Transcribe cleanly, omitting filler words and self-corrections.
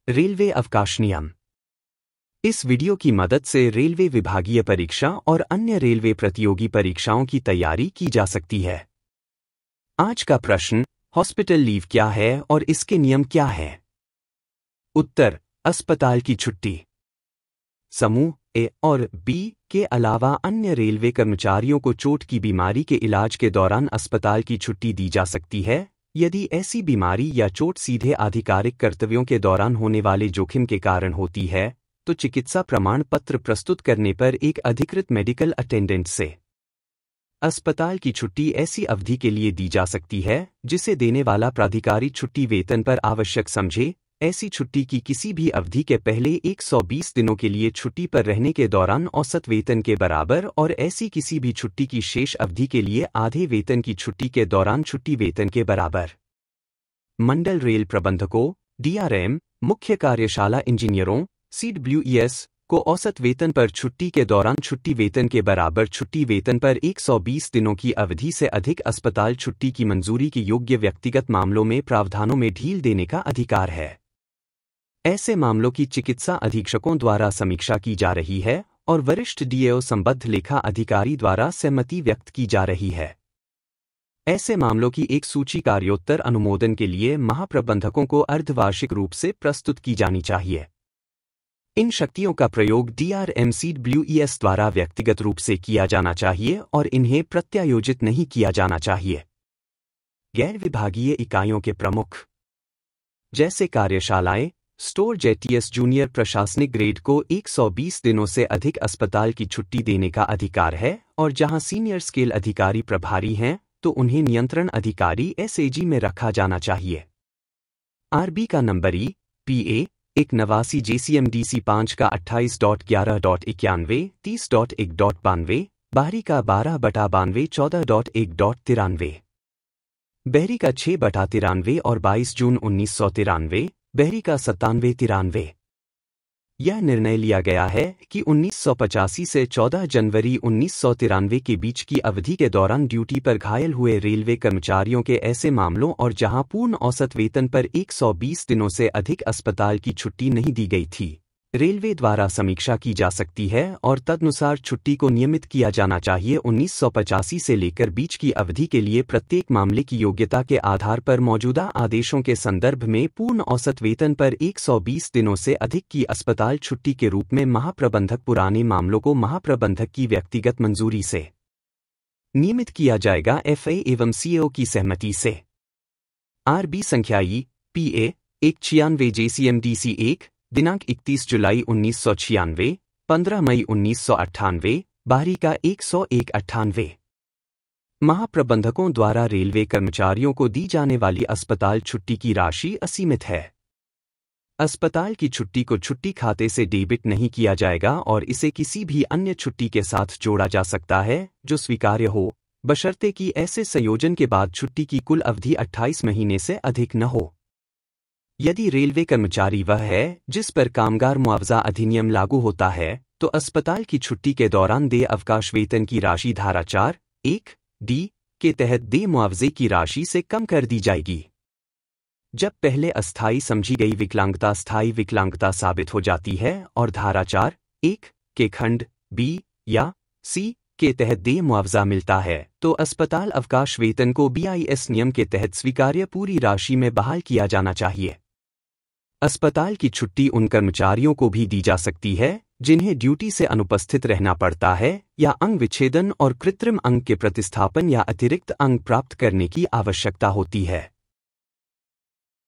Railway अवकाश नियम। इस वीडियो की मदद से रेलवे विभागीय परीक्षा और अन्य रेलवे प्रतियोगी परीक्षाओं की तैयारी की जा सकती है। आज का प्रश्न, हॉस्पिटल लीव क्या है और इसके नियम क्या हैं? उत्तर, अस्पताल की छुट्टी। समूह ए और बी के अलावा अन्य रेलवे कर्मचारियों को चोट की बीमारी के इलाज के दौरान अस्पताल की छुट्टी दी जा सकती है, यदि ऐसी बीमारी या चोट सीधे आधिकारिक कर्तव्यों के दौरान होने वाले जोखिम के कारण होती है, तो चिकित्सा प्रमाण पत्र प्रस्तुत करने पर एक अधिकृत मेडिकल अटेंडेंट से अस्पताल की छुट्टी ऐसी अवधि के लिए दी जा सकती है जिसे देने वाला प्राधिकारी छुट्टी वेतन पर आवश्यक समझे। ऐसी छुट्टी की किसी भी अवधि के पहले 120 दिनों के लिए छुट्टी पर रहने के दौरान औसत वेतन के बराबर और ऐसी किसी भी छुट्टी की शेष अवधि के लिए आधे वेतन की छुट्टी के दौरान छुट्टी वेतन के बराबर। मंडल रेल प्रबंधकों, DRM, मुख्य कार्यशाला इंजीनियरों, CWES को औसत वेतन पर छुट्टी के दौरान छुट्टी वेतन के बराबर छुट्टी वेतन पर 120 दिनों की अवधि से अधिक अस्पताल छुट्टी की मंजूरी के योग्य व्यक्तिगत मामलों में प्रावधानों में ढील देने का अधिकार है। ऐसे मामलों की चिकित्सा अधीक्षकों द्वारा समीक्षा की जा रही है और वरिष्ठ DAO संबद्ध लेखा अधिकारी द्वारा सहमति व्यक्त की जा रही है। ऐसे मामलों की एक सूची कार्योत्तर अनुमोदन के लिए महाप्रबंधकों को अर्धवार्षिक रूप से प्रस्तुत की जानी चाहिए। इन शक्तियों का प्रयोग DRM CWES द्वारा व्यक्तिगत रूप से किया जाना चाहिए और इन्हें प्रत्यायोजित नहीं किया जाना चाहिए। गैर विभागीय इकाइयों के प्रमुख जैसे कार्यशालाएं, स्टोर JTS जूनियर प्रशासनिक ग्रेड को 120 दिनों से अधिक अस्पताल की छुट्टी देने का अधिकार है और जहां सीनियर स्केल अधिकारी प्रभारी हैं तो उन्हें नियंत्रण अधिकारी SAG में रखा जाना चाहिए। RB का नंबर PA 189 JCMDC 5 का 28.11.91 30.1.92, बाहरी का 12/92 14.1.93, बहरी का 6/93 और 22 जून 1993, बहरी का 97-93। यह निर्णय लिया गया है कि 1985 से 14 जनवरी 1993 के बीच की अवधि के दौरान ड्यूटी पर घायल हुए रेलवे कर्मचारियों के ऐसे मामलों और जहां पूर्ण औसत वेतन पर 120 दिनों से अधिक अस्पताल की छुट्टी नहीं दी गई थी, रेलवे द्वारा समीक्षा की जा सकती है और तदनुसार छुट्टी को नियमित किया जाना चाहिए। 1985 से लेकर बीच की अवधि के लिए प्रत्येक मामले की योग्यता के आधार पर मौजूदा आदेशों के संदर्भ में पूर्ण औसत वेतन पर 120 दिनों से अधिक की अस्पताल छुट्टी के रूप में महाप्रबंधक पुराने मामलों को महाप्रबंधक की व्यक्तिगत मंजूरी से नियमित किया जाएगा FA एवं CO की सहमति से। RB संख्या PA 196 JCMDC 1 दिनांक 31 जुलाई 1996, 15 मई 1998, बाहरी का 101-98। महाप्रबंधकों द्वारा रेलवे कर्मचारियों को दी जाने वाली अस्पताल छुट्टी की राशि असीमित है। अस्पताल की छुट्टी को छुट्टी खाते से डेबिट नहीं किया जाएगा और इसे किसी भी अन्य छुट्टी के साथ जोड़ा जा सकता है जो स्वीकार्य हो, बशर्ते कि ऐसे संयोजन के बाद छुट्टी की कुल अवधि 28 महीने से अधिक न हो। यदि रेलवे कर्मचारी वह है जिस पर कामगार मुआवजा अधिनियम लागू होता है, तो अस्पताल की छुट्टी के दौरान देय अवकाश वेतन की राशि धारा 4(1)(d) के तहत देय मुआवजे की राशि से कम कर दी जाएगी। जब पहले अस्थायी समझी गई विकलांगता स्थायी विकलांगता साबित हो जाती है और धारा 4(1) के खंड B या C के तहत देय मुआवजा मिलता है, तो अस्पताल अवकाश वेतन को BIS नियम के तहत स्वीकार्य पूरी राशि में बहाल किया जाना चाहिए। अस्पताल की छुट्टी उन कर्मचारियों को भी दी जा सकती है जिन्हें ड्यूटी से अनुपस्थित रहना पड़ता है या अंग विच्छेदन और कृत्रिम अंग के प्रतिस्थापन या अतिरिक्त अंग प्राप्त करने की आवश्यकता होती है।